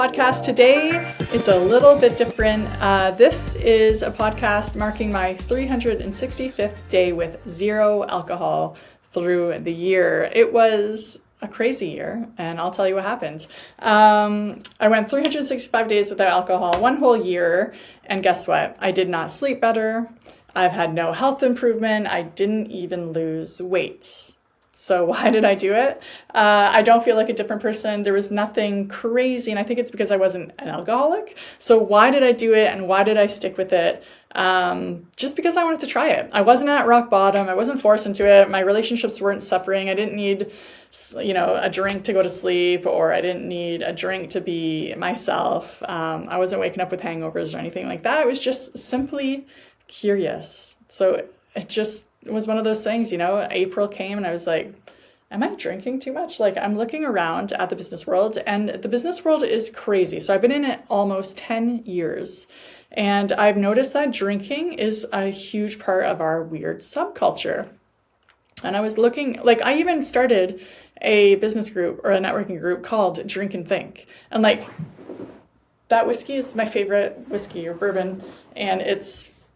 Podcast today. It's a little bit different. This is a podcast marking my 365th day with zero alcohol through the year. It was a crazy year, and I'll tell you what happened. I went 365 days without alcohol, one whole year, and guess what? I did not sleep better. I've had no health improvement. I didn't even lose weight. So why did I do it? I don't feel like a different person. There was nothing crazy, and I think it's because I wasn't an alcoholic. So why did I do it, and why did I stick with it? Just because I wanted to try it. I wasn't at rock bottom. I wasn't forced into it. My relationships weren't suffering. I didn't need, a drink to go to sleep, or I didn't need a drink to be myself. I wasn't waking up with hangovers or anything like that. I was just simply curious. So it was one of those things, April came and I was like, am I drinking too much? Like, I'm looking around at the business world, and the business world is crazy. So I've been in it almost 10 years, and I've noticed that drinking is a huge part of our weird subculture. And I was looking, I even started a business group or a networking group called Drink and Think. And that whiskey is my favorite whiskey or bourbon, and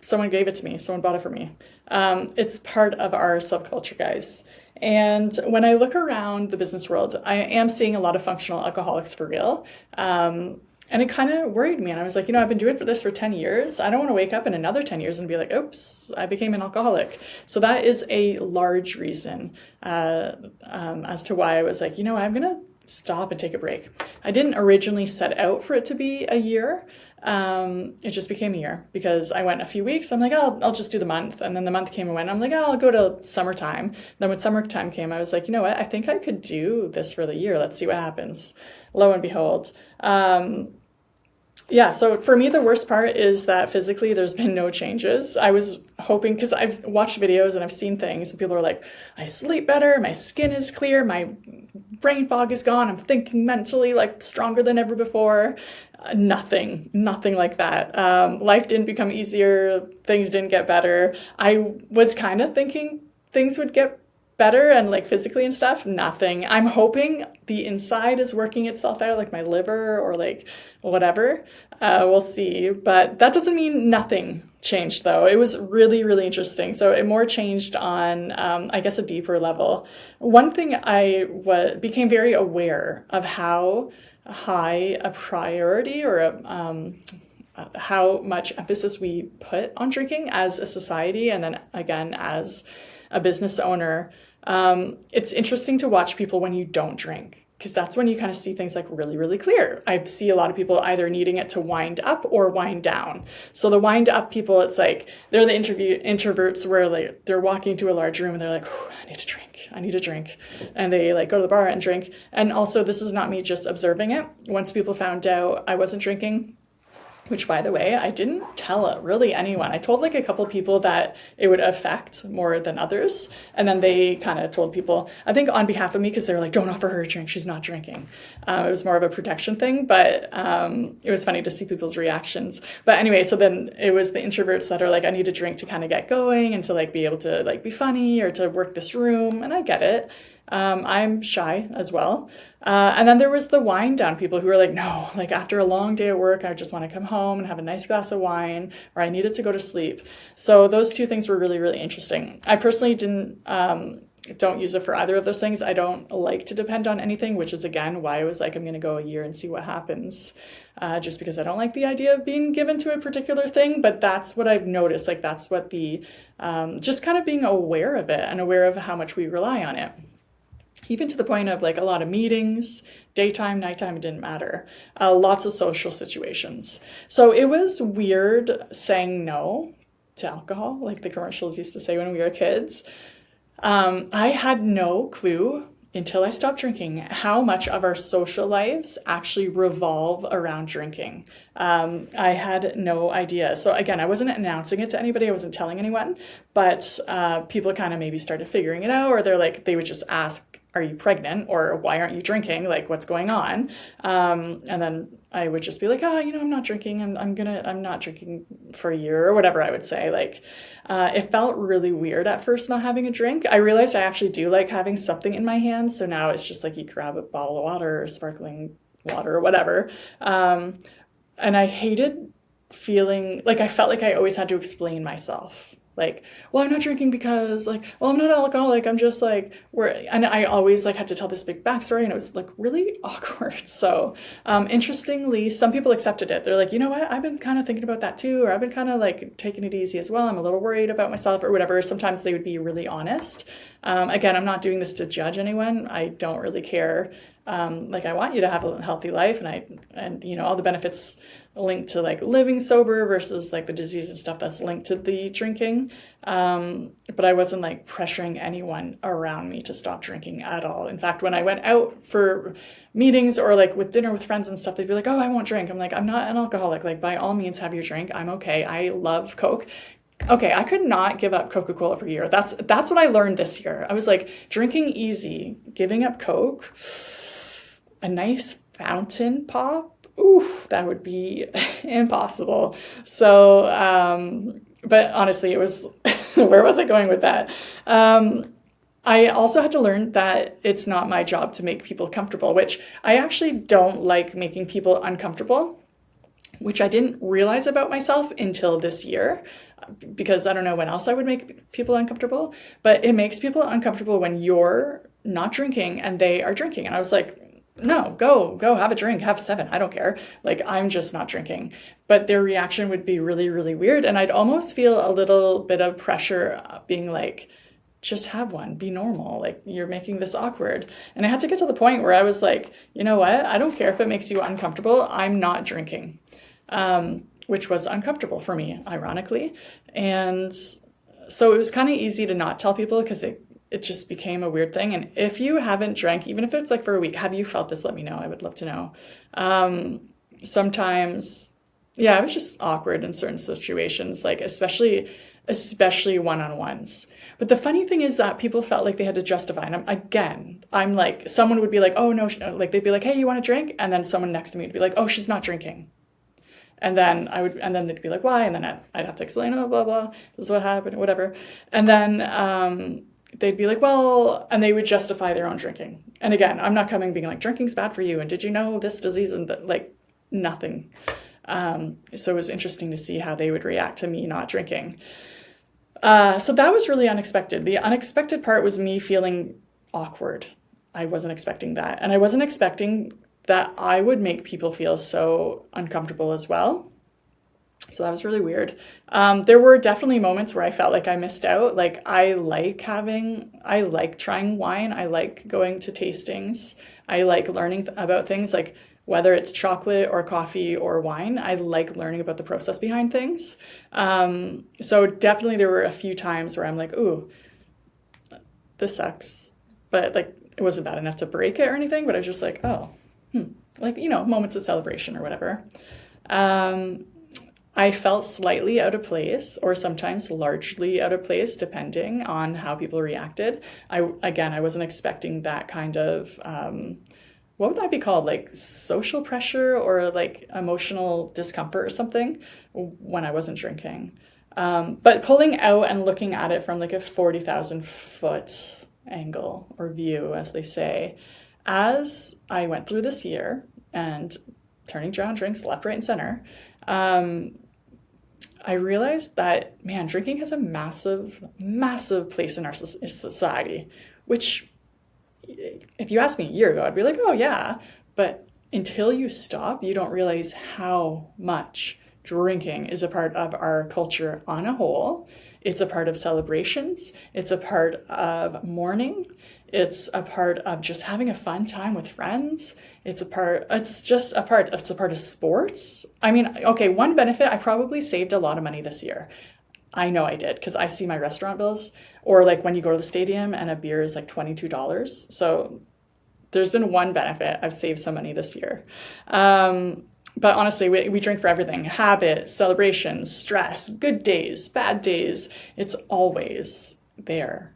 someone gave it to me. Someone bought it for me. It's part of our subculture, guys. And when I look around the business world, I am seeing a lot of functional alcoholics for real. And it kind of worried me. And I was like, I've been doing this for 10 years. I don't want to wake up in another 10 years and be like, oops, I became an alcoholic. So that is a large reason as to why I was like, I'm going to stop and take a break. I didn't originally set out for it to be a year. It just became a year because I went a few weeks. I'm like, I'll just do the month. And then the month came and went. I'm like, I'll go to summertime. Then when summertime came, I was like, what? I think I could do this for the year. Let's see what happens. Lo and behold. So for me, the worst part is that physically there's been no changes. I was hoping, because I've watched videos and I've seen things, and people are like, I sleep better, my skin is clear, my brain fog is gone, I'm thinking mentally stronger than ever before. Nothing like that. Life didn't become easier, things didn't get better. I was kind of thinking things would get better and physically and stuff. Nothing. I'm hoping the inside is working itself out, like my liver or whatever. We'll see. But that doesn't mean nothing changed, though. It was really, really interesting. So it more changed on, I guess, a deeper level. One thing I became very aware of how high a priority or how much emphasis we put on drinking as a society, and then again as a business owner. It's interesting to watch people when you don't drink, because that's when you kind of see things really, really clear. I see a lot of people either needing it to wind up or wind down. So the wind up people, it's they're the introverts where they're walking to a large room and they're like, I need a drink. And they go to the bar and drink. And also, this is not me just observing it. Once people found out I wasn't drinking, which, by the way, I didn't tell really anyone. I told a couple people that it would affect more than others. And then they kind of told people, I think on behalf of me, because they were like, don't offer her a drink, she's not drinking. It was more of a protection thing, but it was funny to see people's reactions. But anyway, so then it was the introverts that are I need a drink to kind of get going and to be able to be funny or to work this room. And I get it. I'm shy as well. And then there was the wind down people who were no, after a long day at work, I just want to come home and have a nice glass of wine, or I needed to go to sleep. So those two things were really, really interesting. I personally don't use it for either of those things. I don't like to depend on anything, which is again why I was I'm going to go a year and see what happens, just because I don't like the idea of being given to a particular thing. But that's what I've noticed. That's what just kind of being aware of it and aware of how much we rely on it. Even to the point of a lot of meetings, daytime, nighttime, it didn't matter. Lots of social situations. So it was weird saying no to alcohol, like the commercials used to say when we were kids. I had no clue until I stopped drinking how much of our social lives actually revolve around drinking. I had no idea. So again, I wasn't announcing it to anybody. I wasn't telling anyone, but people kind of maybe started figuring it out, or they would just ask, are you pregnant? Or why aren't you drinking? What's going on? And then I would just be I'm not drinking. I'm not drinking for a year, or whatever I would say. It felt really weird at first not having a drink. I realized I actually do like having something in my hands. So now it's just you grab a bottle of water or sparkling water or whatever. And I hated feeling like I felt like I always had to explain myself. Like, well, I'm not drinking because, like, well, I'm not alcoholic. I'm just like, and I always like had to tell this big backstory, and it was like really awkward. So, interestingly, some people accepted it. They're like, you know what? I've been kind of thinking about that too, or I've been kind of like taking it easy as well. I'm a little worried about myself or whatever. Sometimes they would be really honest. Again, I'm not doing this to judge anyone. I don't really care. Like I want you to have a healthy life, and you know all the benefits linked to like living sober versus like the disease and stuff that's linked to the drinking. But I wasn't like pressuring anyone around me to stop drinking at all. In fact, when I went out for meetings or like with dinner with friends and stuff, they'd be like, "Oh, I won't drink." I'm like, "I'm not an alcoholic. Like by all means, have your drink. I'm okay. I love Coke." Okay, I could not give up Coca-Cola for a year. That's what I learned this year. I was like, drinking easy, giving up Coke. A nice fountain pop, oof, that would be impossible. So, but honestly, it was, where was I going with that? I also had to learn that it's not my job to make people comfortable, which I actually don't like making people uncomfortable, which I didn't realize about myself until this year, because I don't know when else I would make people uncomfortable, but it makes people uncomfortable when you're not drinking and they are drinking. And I was like, no, go have a drink, have 7. I don't care. Like, I'm just not drinking. But their reaction would be really, really weird. And I'd almost feel a little bit of pressure being like, just have one, be normal. Like, you're making this awkward. And I had to get to the point where I was like, you know what? I don't care if it makes you uncomfortable. I'm not drinking, which was uncomfortable for me, ironically. And so it was kind of easy to not tell people because it just became a weird thing. And if you haven't drank, even if it's like for a week, have you felt this? Let me know. I would love to know. Sometimes, yeah, it was just awkward in certain situations, like especially one-on-ones. But the funny thing is that people felt like they had to justify. And I'm like, someone would be like, oh no, like they'd be like, hey, you want a drink? And then someone next to me would be like, oh, she's not drinking. And then they'd be like, why? And then I'd have to explain, oh, blah, blah, this is what happened, whatever. And then, they'd be like, well, and they would justify their own drinking. And again, I'm not coming being like, drinking's bad for you. And did you know this disease? And like nothing. So it was interesting to see how they would react to me not drinking. So that was really unexpected. The unexpected part was me feeling awkward. I wasn't expecting that. And I wasn't expecting that I would make people feel so uncomfortable as well. So that was really weird. There were definitely moments where I felt like I missed out. Like I like trying wine. I like going to tastings. I like learning about things, like whether it's chocolate or coffee or wine. I like learning about the process behind things. So definitely there were a few times where I'm like, ooh, this sucks. But like, it wasn't bad enough to break it or anything, but I was just like, oh, like, you know, moments of celebration or whatever. I felt slightly out of place, or sometimes largely out of place, depending on how people reacted. I wasn't expecting that kind of, what would that be called? Like social pressure or like emotional discomfort or something when I wasn't drinking. But pulling out and looking at it from like a 40,000 foot angle or view, as they say, as I went through this year and turning down drinks left, right, and center, I realized that, man, drinking has a massive, massive place in our society, which if you asked me a year ago, I'd be like, oh yeah. But until you stop, you don't realize how much drinking is a part of our culture on a whole. It's a part of celebrations. It's a part of mourning. It's a part of just having a fun time with friends. It's a part of sports. I mean, okay, one benefit, I probably saved a lot of money this year. I know I did, because I see my restaurant bills, or like when you go to the stadium and a beer is like $22. So there's been one benefit. I've saved some money this year. But honestly, we drink for everything. Habit, celebrations, stress, good days, bad days. It's always there.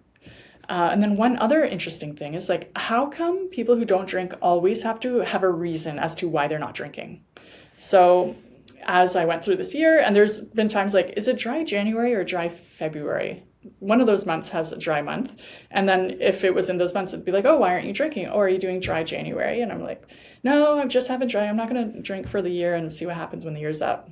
And then one other interesting thing is like, how come people who don't drink always have to have a reason as to why they're not drinking? So as I went through this year, and there's been times like, is it dry January or dry February? one of those months has a dry month. And then if it was in those months, it'd be like, oh, why aren't you drinking? Or are you doing dry January? And I'm like, no, I'm just having dry. I'm not going to drink for the year and see what happens when the year's up.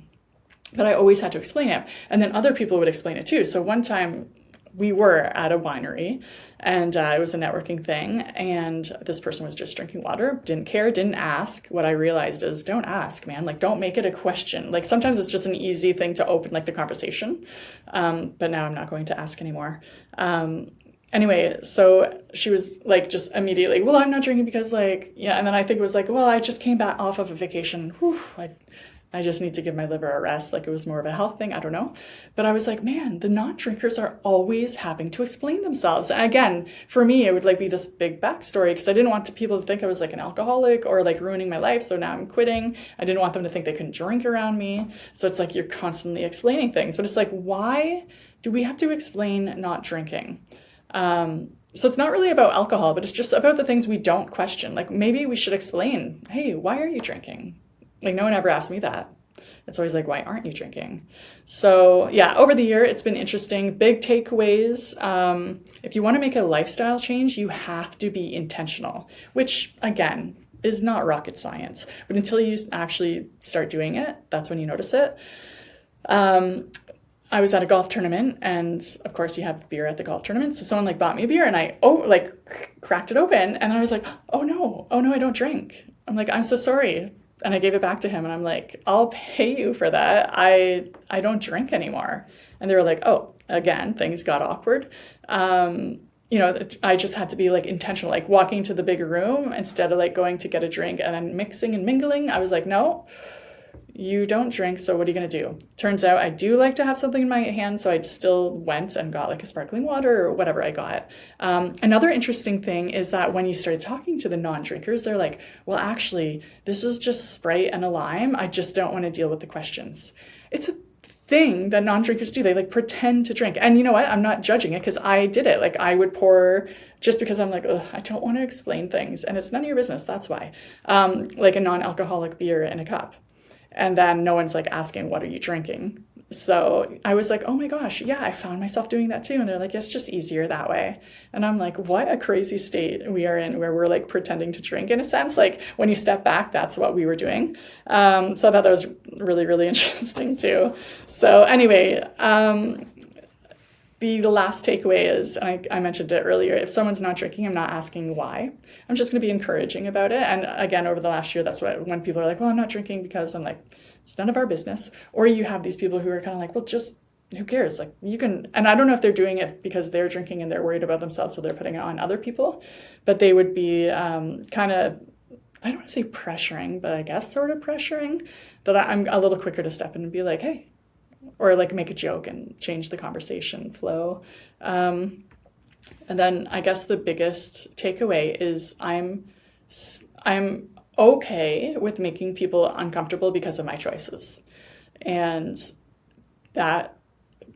But I always had to explain it. And then other people would explain it too. So one time we were at a winery and it was a networking thing. And this person was just drinking water, didn't care, didn't ask. What I realized is don't ask, man. Like, don't make it a question. Like sometimes it's just an easy thing to open like the conversation. But now I'm not going to ask anymore. Anyway, so she was like just immediately, well, I'm not drinking because like, yeah. And then I think it was like, well, I just came back off of a vacation. Whew, I just need to give my liver a rest. Like it was more of a health thing. I don't know. But I was like, man, the non-drinkers are always having to explain themselves. And again, for me, it would like be this big backstory because I didn't want people to think I was like an alcoholic or like ruining my life. So now I'm quitting. I didn't want them to think they couldn't drink around me. So it's like you're constantly explaining things. But it's like, why do we have to explain not drinking? So it's not really about alcohol, but it's just about the things we don't question. Like maybe we should explain, hey, why are you drinking? Like no one ever asked me that. It's always like, why aren't you drinking? So yeah, over the year, it's been interesting. Big takeaways. If you want to make a lifestyle change, you have to be intentional, which again, is not rocket science. But until you actually start doing it, that's when you notice it. I was at a golf tournament and of course you have beer at the golf tournament. So someone like bought me a beer and I cracked it open and I was like, oh no, I don't drink. I'm like, I'm so sorry. And I gave it back to him and I'm like, I'll pay you for that. I don't drink anymore. And they were like, oh, again, things got awkward. I just had to be like intentional, like walking to the bigger room instead of like going to get a drink and then mixing and mingling. I was like, no, you don't drink. So what are you going to do? Turns out I do like to have something in my hand. So I still went and got like a sparkling water or whatever I got. Another interesting thing is that when you started talking to the non-drinkers, they're like, well, actually, this is just Sprite and a lime. I just don't want to deal with the questions. It's a thing that non-drinkers do. They like pretend to drink. And you know what? I'm not judging it because I did it. Like I would pour just because I'm like, I don't want to explain things. And it's none of your business. That's why. Like a non-alcoholic beer in a cup. And then no one's like asking, what are you drinking? So I was like, oh my gosh, yeah, I found myself doing that too. And they're like, it's just easier that way. And I'm like, what a crazy state we are in where we're like pretending to drink. In a sense, like when you step back, that's what we were doing. So I thought that was really, really interesting too. So anyway, the last takeaway is, and I mentioned it earlier, if someone's not drinking, I'm not asking why. I'm just going to be encouraging about it. And again, over the last year, that's when people are like, well, I'm not drinking because I'm like, it's none of our business. Or you have these people who are kind of like, well, just who cares? Like you can, and I don't know if they're doing it because they're drinking and they're worried about themselves, so they're putting it on other people, but they would be kind of, I don't want to say pressuring, but I guess sort of pressuring that I'm a little quicker to step in and be like, hey, or like make a joke and change the conversation flow. And then I guess the biggest takeaway is I'm okay with making people uncomfortable because of my choices. And that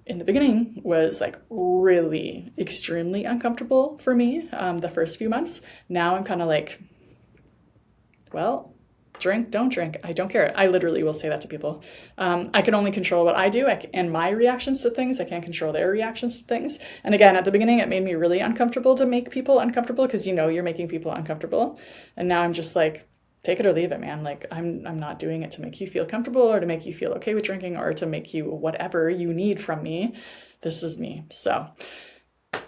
in the beginning was like really extremely uncomfortable for me the first few months. Now I'm kind of like, well, drink, don't drink. I don't care. I literally will say that to people. I can only control what I do and my reactions to things. I can't control their reactions to things. And again, at the beginning, it made me really uncomfortable to make people uncomfortable because you're making people uncomfortable. And now I'm just like, take it or leave it, man. Like I'm not doing it to make you feel comfortable or to make you feel okay with drinking or to make you whatever you need from me. This is me. So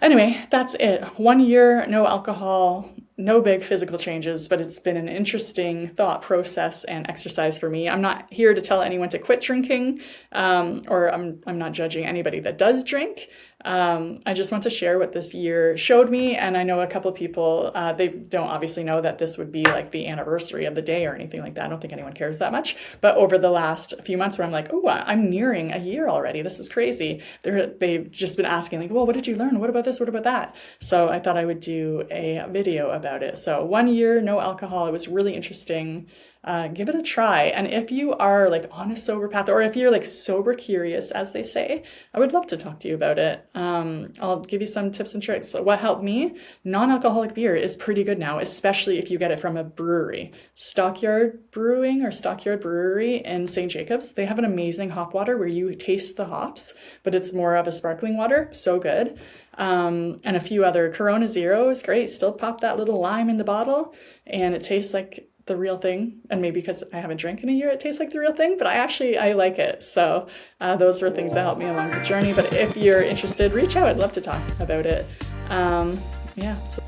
anyway, that's it. 1 year, no alcohol, no big physical changes, but it's been an interesting thought process and exercise for me. I'm not here to tell anyone to quit drinking, or I'm not judging anybody that does drink. I just want to share what this year showed me. And I know a couple people, they don't obviously know that this would be like the anniversary of the day or anything like that. I don't think anyone cares that much. But over the last few months where I'm like, oh, I'm nearing a year already. This is crazy. They've just been asking like, well, what did you learn? What about this? What about that? So I thought I would do a video about it. So 1 year, no alcohol. It was really interesting. give it a try. And if you are like on a sober path, or if you're like sober curious, as they say, I would love to talk to you about it. I'll give you some tips and tricks. What helped me, non-alcoholic beer is pretty good now, especially if you get it from a brewery. Stockyard Brewing or Stockyard Brewery in St. Jacobs, they have an amazing hop water where you taste the hops, but it's more of a sparkling water. So good. And a few other. Corona Zero is great. Still pop that little lime in the bottle and it tastes like the real thing. And maybe because I haven't drank in a year, it tastes like the real thing, but I like it. So those were things that helped me along the journey. But if you're interested, reach out. I'd love to talk about it. Yeah. So